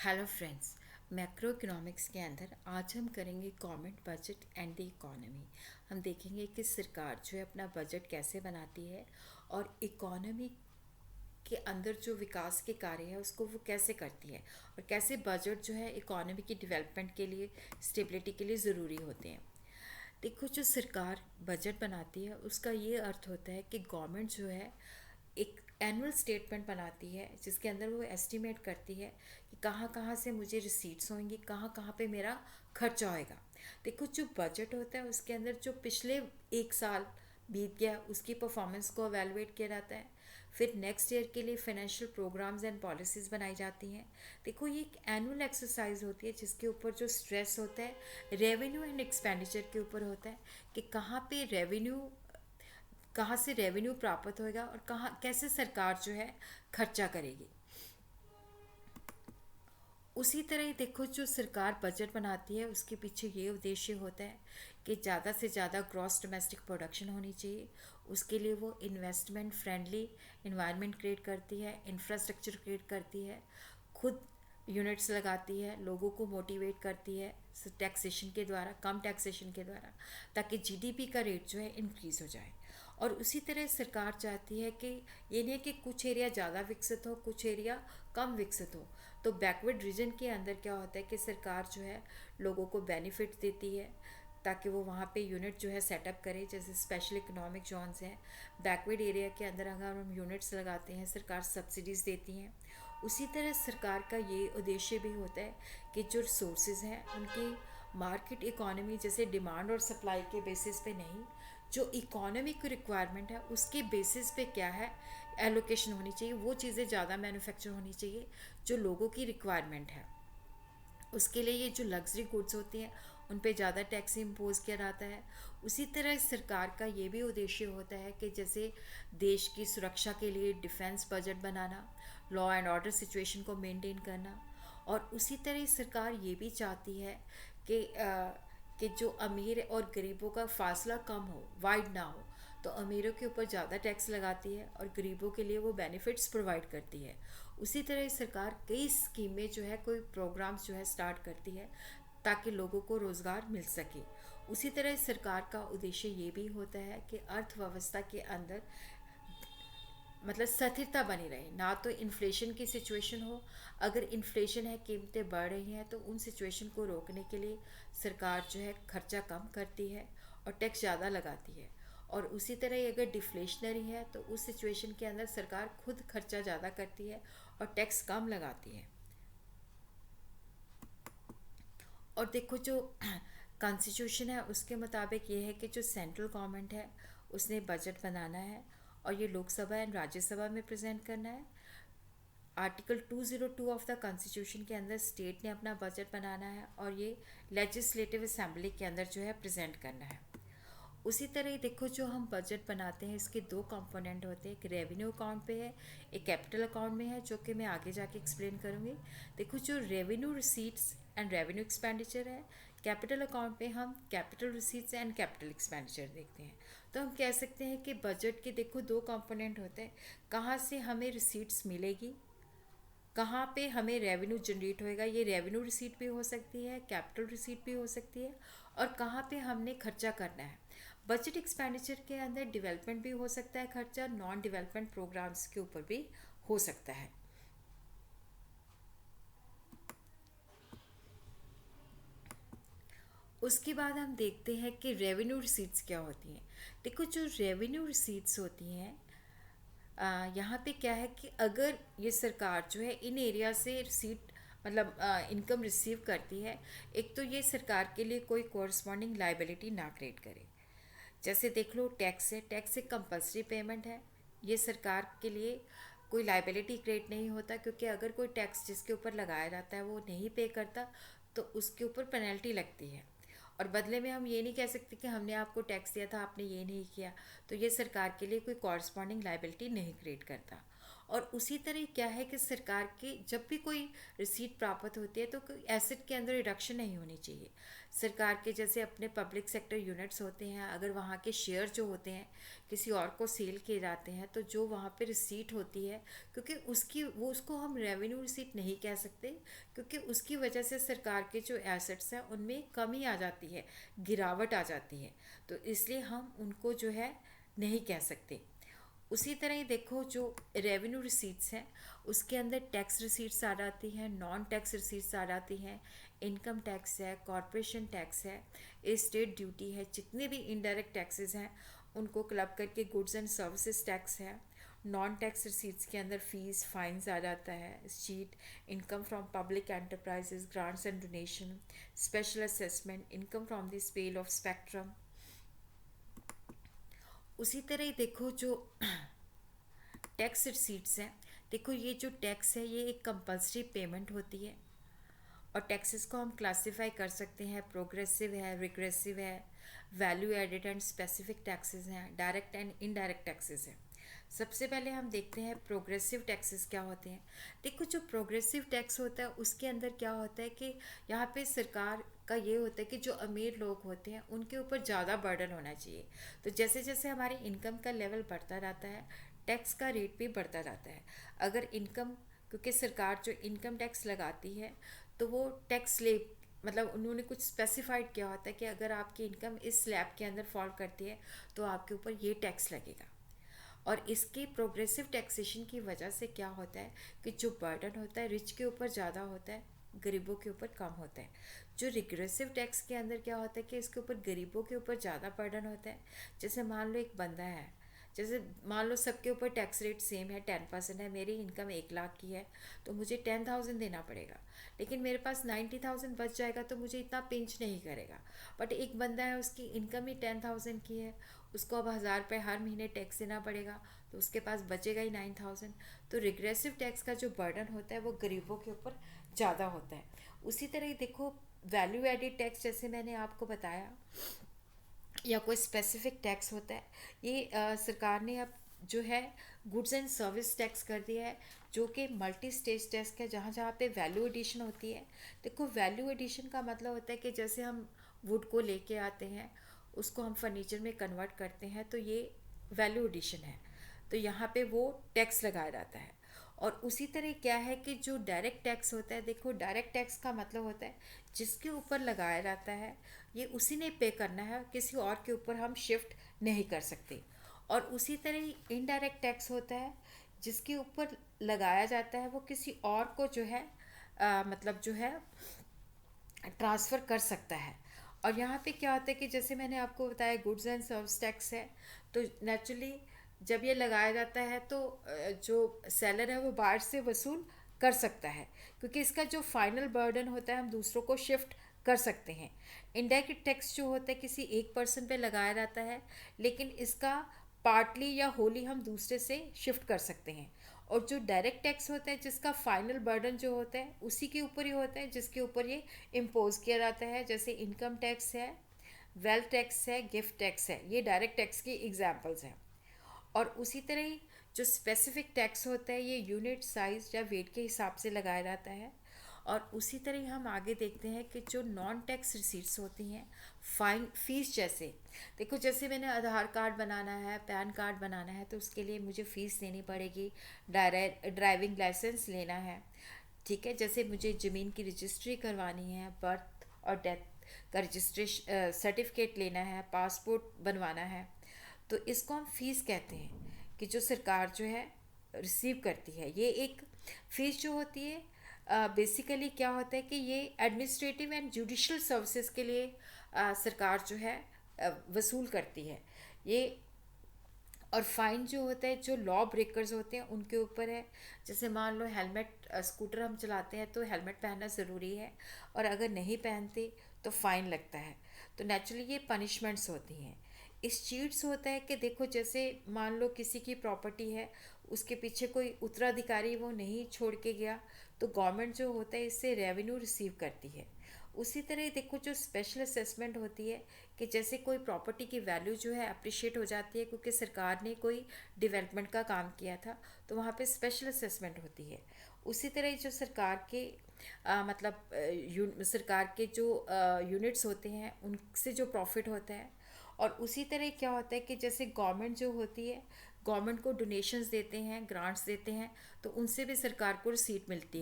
Hello friends. Macro economics के अंदर आज हम करेंगे government budget and the economy. हम देखेंगे कि सरकार जो है अपना बजट कैसे बनाती है और इकोनॉमी के अंदर जो विकास के कार्य है उसको वो कैसे करती है और कैसे बजट जो है इकोनॉमी की डेवलपमेंट के लिए, स्टेबिलिटी के लिए ज़रूरी होते हैं। देखो, जो सरकार बजट बनाती है उसका ये अर्थ होता है कि गवर्नमेंट जो है एक एनुअल स्टेटमेंट बनाती है जिसके अंदर वो एस्टिमेट करती है कि कहाँ कहाँ से मुझे रिसीट्स होंगी, कहाँ कहाँ पे मेरा खर्चा होएगा। देखो, जो बजट होता है उसके अंदर जो पिछले एक साल बीत गया उसकी परफॉर्मेंस को एवेलुएट किया जाता है। फिर नेक्स्ट ईयर के लिए फाइनेंशियल प्रोग्राम्स एंड पॉलिसीज़ बनाई जाती हैं। देखो, ये एक एनुअल एक्सरसाइज होती है जिसके ऊपर जो स्ट्रेस होता है रेवेन्यू एंड एक्सपेंडिचर के ऊपर होता है कि कहाँ से रेवेन्यू प्राप्त होएगा और कहाँ कैसे सरकार जो है खर्चा करेगी। उसी तरह ही देखो, जो सरकार बजट बनाती है उसके पीछे ये उद्देश्य होता है कि ज़्यादा से ज़्यादा ग्रॉस डोमेस्टिक प्रोडक्शन होनी चाहिए। उसके लिए वो इन्वेस्टमेंट फ्रेंडली इन्वायरमेंट क्रिएट करती है, इंफ्रास्ट्रक्चर क्रिएट करती है, खुद यूनिट्स लगाती है, लोगों को मोटिवेट करती है टैक्सेशन के द्वारा, कम टैक्सेशन के द्वारा, ताकि जीडीपी का रेट जो है इंक्रीज़ हो जाए। और उसी तरह सरकार चाहती है कि ये नहीं है कि कुछ एरिया ज़्यादा विकसित हो, कुछ एरिया कम विकसित हो। तो बैकवर्ड रीजन के अंदर क्या होता है कि सरकार जो है लोगों को बेनिफिट देती है ताकि वो वहाँ पे यूनिट जो है सेटअप करे। जैसे स्पेशल इकोनॉमिक जोन्स हैं, बैकवर्ड एरिया के अंदर अगर हम यूनिट्स लगाते हैं सरकार सब्सिडीज़ देती हैं। उसी तरह सरकार का ये उद्देश्य भी होता है कि जो रिसोर्सेज हैं उनकी मार्केट इकोनॉमी, जैसे डिमांड और सप्लाई के बेसिस पे नहीं, जो इकोनॉमी की रिक्वायरमेंट है उसके बेसिस पे क्या है एलोकेशन होनी चाहिए। वो चीज़ें ज़्यादा मैन्युफैक्चर होनी चाहिए जो लोगों की रिक्वायरमेंट है। उसके लिए ये जो लग्जरी गुड्स होती हैं उन पे ज़्यादा टैक्स इम्पोज किया जाता है। उसी तरह सरकार का ये भी उद्देश्य होता है कि जैसे देश की सुरक्षा के लिए defence budget banana, law and order situation को मेंटेन करना। और उसी तरह सरकार ये भी चाहती है कि कि जो अमीर और गरीबों का फासला कम हो, वाइड ना हो। तो अमीरों के ऊपर ज़्यादा टैक्स लगाती है और गरीबों के लिए वो बेनिफिट्स प्रोवाइड करती है। उसी तरह सरकार कई स्कीमें जो है, कोई प्रोग्राम्स जो है स्टार्ट करती है ताकि लोगों को रोज़गार मिल सके। उसी तरह सरकार का उद्देश्य ये भी होता है कि अर्थव्यवस्था के अंदर मतलब स्थिरता बनी रहे, ना तो इन्फ्लेशन की सिचुएशन हो। अगर इन्फ्लेशन है, कीमतें बढ़ रही हैं, तो उन सिचुएशन को रोकने के लिए सरकार जो है खर्चा कम करती है और टैक्स ज़्यादा लगाती है। और उसी तरह अगर डिफ्लेशनरी है तो उस सिचुएशन के अंदर सरकार खुद खर्चा ज़्यादा करती है और टैक्स कम लगाती है। और देखो, जो कॉन्स्टिट्यूशन है उसके मुताबिक ये है कि जो सेंट्रल गवर्नमेंट है उसने बजट बनाना है और ये लोकसभा एंड राज्यसभा में प्रेजेंट करना है। आर्टिकल 202 ऑफ द कॉन्स्टिट्यूशन के अंदर स्टेट ने अपना बजट बनाना है और ये लेजिस्लेटिव असेंबली के अंदर जो है प्रेजेंट करना है। उसी तरह ही देखो, जो हम बजट बनाते हैं इसके दो कंपोनेंट होते हैं, एक रेवेन्यू अकाउंट पे है, एक कैपिटल अकाउंट में है, जो कि मैं आगे जाके एक्सप्लेन करूँगी। देखो, जो revenue receipts and revenue expenditure है, कैपिटल अकाउंट पे हम capital receipts and capital expenditure देखते हैं। तो हम कह सकते हैं कि बजट के देखो दो कंपोनेंट होते हैं, कहाँ से हमें रिसीट्स मिलेगी, कहाँ पे हमें रेवेन्यू जनरेट होएगा। ये रेवेन्यू रिसीट भी हो सकती है, कैपिटल रिसीट भी हो सकती है, और कहाँ पे हमने खर्चा करना है। बजट एक्सपेंडिचर के अंदर डेवलपमेंट भी हो सकता है खर्चा, नॉन डेवलपमेंट प्रोग्राम्स के ऊपर भी हो सकता है। उसके बाद हम देखते हैं कि रेवेन्यू रिसीट्स क्या होती हैं। देखो, जो रेवेन्यू रिसीट्स होती हैं, यहाँ पे क्या है कि अगर ये सरकार जो है इन एरिया से रिसीट मतलब इनकम रिसीव करती है, एक तो ये सरकार के लिए कोई कोरस्पॉन्डिंग लाइबिलिटी ना क्रिएट करे। जैसे देख लो, टैक्स है, टैक्स एक कंपलसरी पेमेंट है, ये सरकार के लिए कोई लाइबिलिटी क्रिएट नहीं होता, क्योंकि अगर कोई टैक्स जिसके ऊपर लगाया जाता है वो नहीं पे करता तो उसके ऊपर पेनल्टी लगती है। और बदले में हम ये नहीं कह सकते कि हमने आपको टैक्स दिया था, आपने ये नहीं किया, तो ये सरकार के लिए कोई कॉरस्पॉन्डिंग लाइबिलिटी नहीं क्रिएट करता। और उसी तरह क्या है कि सरकार के जब भी कोई रिसीट प्राप्त होती है तो कोई एसेट के अंदर रिडक्शन नहीं होनी चाहिए। सरकार के जैसे अपने पब्लिक सेक्टर यूनिट्स होते हैं, अगर वहाँ के शेयर जो होते हैं किसी और को सेल किए जाते हैं तो जो वहाँ पे रिसीट होती है, क्योंकि उसकी वो उसको हम रेवेन्यू रिसीट नहीं कह सकते, क्योंकि उसकी वजह से सरकार के जो एसेट्स हैं उनमें कमी आ जाती है, गिरावट आ जाती है, तो इसलिए हम उनको जो है नहीं कह सकते। उसी तरह ही देखो जो रेवेन्यू रिसीट्स हैं उसके अंदर टैक्स रिसीट्स आ जाती हैं, नॉन टैक्स रिसीट्स आ जाती हैं, इनकम टैक्स है, कॉरपोरेशन टैक्स है, स्टेट ड्यूटी है, जितने भी इनडायरेक्ट टैक्सेस हैं उनको क्लब करके गुड्स एंड सर्विसेज टैक्स है। नॉन टैक्स रिसीट्स के अंदर फीस फाइन्स आ जाता है, sheet, income from public enterprises, grants and donation, special assessment, income from the sale of spectrum. उसी तरह ही देखो जो टैक्स रिसीट्स हैं, देखो ये जो टैक्स है ये एक कंपल्सरी पेमेंट होती है, और टैक्सेस को हम क्लासिफाई कर सकते हैं, प्रोग्रेसिव है, रिग्रेसिव है, value added and specific taxes हैं, डायरेक्ट एंड इनडायरेक्ट टैक्सेस हैं। सबसे पहले हम देखते हैं प्रोग्रेसिव टैक्सेस क्या होते हैं। देखो जो प्रोग्रेसिव टैक्स होता है उसके अंदर क्या होता है कि यहाँ पे सरकार का ये होता है कि जो अमीर लोग होते हैं उनके ऊपर ज़्यादा बर्डन होना चाहिए, तो जैसे जैसे हमारी इनकम का लेवल बढ़ता रहता है टैक्स का रेट भी बढ़ता जाता है। अगर इनकम, क्योंकि सरकार जो इनकम टैक्स लगाती है तो वो टैक्स स्लैब, मतलब उन्होंने कुछ स्पेसिफाइड किया होता है कि अगर आपकी इनकम इस स्लैब के अंदर फॉल करती है तो आपके ऊपर ये टैक्स लगेगा। और इसके प्रोग्रेसिव टैक्सेशन की वजह से क्या होता है कि जो बर्डन होता है रिच के ऊपर ज़्यादा होता है, गरीबों के ऊपर कम होता है। जो रिग्रेसिव टैक्स के अंदर क्या होता है कि इसके ऊपर गरीबों के ऊपर ज़्यादा बर्डन होता है। जैसे मान लो एक बंदा है, जैसे मान लो सबके ऊपर टैक्स रेट सेम है, 10% है, मेरी इनकम 1 लाख की है तो मुझे 10,000 देना पड़ेगा, लेकिन मेरे पास 90,000 बच जाएगा तो मुझे इतना पिंच नहीं करेगा। बट एक बंदा है उसकी इनकम ही 10,000 की है, उसको अब 1,000 रुपये हर महीने टैक्स देना पड़ेगा, तो उसके पास बचेगा ही 9,000। तो रिग्रेसिव टैक्स का जो बर्डन होता है वो गरीबों के ऊपर ज़्यादा होता है। उसी तरह ही देखो वैल्यू एडिड टैक्स, जैसे मैंने आपको बताया, या कोई स्पेसिफिक टैक्स होता है, ये सरकार ने अब जो है गुड्स एंड सर्विस टैक्स कर दिया है, जो कि मल्टी स्टेज टैक्स है, जहाँ जहाँ पे वैल्यू एडिशन होती है। देखो वैल्यू एडिशन का मतलब होता है कि जैसे हम वुड को लेके आते हैं, उसको हम फर्नीचर में कन्वर्ट करते हैं, तो ये वैल्यू एडिशन है, तो यहाँ पे वो टैक्स लगाया जाता है। और उसी तरह क्या है कि जो डायरेक्ट टैक्स होता है, देखो डायरेक्ट टैक्स का मतलब होता है जिसके ऊपर लगाया जाता है ये उसी ने पे करना है, किसी और के ऊपर हम शिफ्ट नहीं कर सकते। और उसी तरह ही इनडायरेक्ट टैक्स होता है जिसके ऊपर लगाया जाता है वो किसी और को जो है मतलब जो है ट्रांसफ़र कर सकता है। और यहाँ पे क्या होता है कि जैसे मैंने आपको बताया गुड्स एंड सर्विस टैक्स है, तो नेचुरली जब ये लगाया जाता है तो जो सेलर है वो बाहर से वसूल कर सकता है, क्योंकि इसका जो फाइनल बर्डन होता है हम दूसरों को शिफ्ट कर सकते हैं। इनडायरेक्ट टैक्स जो होता है किसी एक पर्सन पे लगाया जाता है, लेकिन इसका पार्टली या होली हम दूसरे से शिफ्ट कर सकते हैं। और जो डायरेक्ट टैक्स होता है जिसका फाइनल बर्डन जो होता है उसी के ऊपर ही होता है जिसके ऊपर ये इम्पोज किया जाता है, जैसे इनकम टैक्स है, वेल्थ टैक्स है, गिफ्ट टैक्स है, ये डायरेक्ट टैक्स की एग्जाम्पल्स हैं। और उसी तरह ही जो स्पेसिफिक टैक्स होता है ये यूनिट साइज या वेट के हिसाब से लगाया जाता है। और उसी तरह हम आगे देखते हैं कि जो नॉन टैक्स रिसीट्स होती हैं, फाइन फीस, जैसे देखो जैसे मैंने आधार कार्ड बनाना है, पैन कार्ड बनाना है, तो उसके लिए मुझे फ़ीस देनी पड़ेगी, डायरेक्ट ड्राइविंग लाइसेंस लेना है, ठीक है, जैसे मुझे ज़मीन की रजिस्ट्री करवानी है, बर्थ और डेथ का रजिस्ट्रेशन सर्टिफिकेट लेना है, पासपोर्ट बनवाना है, तो इसको हम फीस कहते हैं कि जो सरकार जो है रिसीव करती है। ये एक फ़ीस जो होती है बेसिकली क्या होता है कि ये एडमिनिस्ट्रेटिव एंड जुडिशल सर्विसेज के लिए सरकार जो है वसूल करती है ये। और फाइन जो होता है जो लॉ ब्रेकर्स होते हैं उनके ऊपर है, जैसे मान लो हेलमेट, स्कूटर हम चलाते हैं तो हेलमेट पहनना ज़रूरी है, और अगर नहीं पहनते तो फ़ाइन लगता है, तो नेचुरली ये पनिशमेंट्स होती हैं। इस चीट्स होता है कि देखो जैसे मान लो किसी की प्रॉपर्टी है, उसके पीछे कोई उत्तराधिकारी वो नहीं छोड़ के गया, तो गवर्नमेंट जो होता है इससे रेवेन्यू रिसीव करती है। उसी तरह देखो जो स्पेशल असेसमेंट होती है कि जैसे कोई प्रॉपर्टी की वैल्यू जो है अप्रिशिएट हो जाती है क्योंकि सरकार ने कोई डेवलपमेंट का काम किया था, तो वहाँ पे स्पेशल असेसमेंट होती है। उसी तरह जो सरकार के मतलब सरकार के जो यूनिट्स होते हैं उनसे जो प्रॉफिट होता है, और उसी तरह क्या होता है कि जैसे गवर्नमेंट जो होती है, गवर्नमेंट को डोनेशंस देते हैं, ग्रांट्स देते हैं, तो उनसे भी सरकार को रिसीट मिलती है।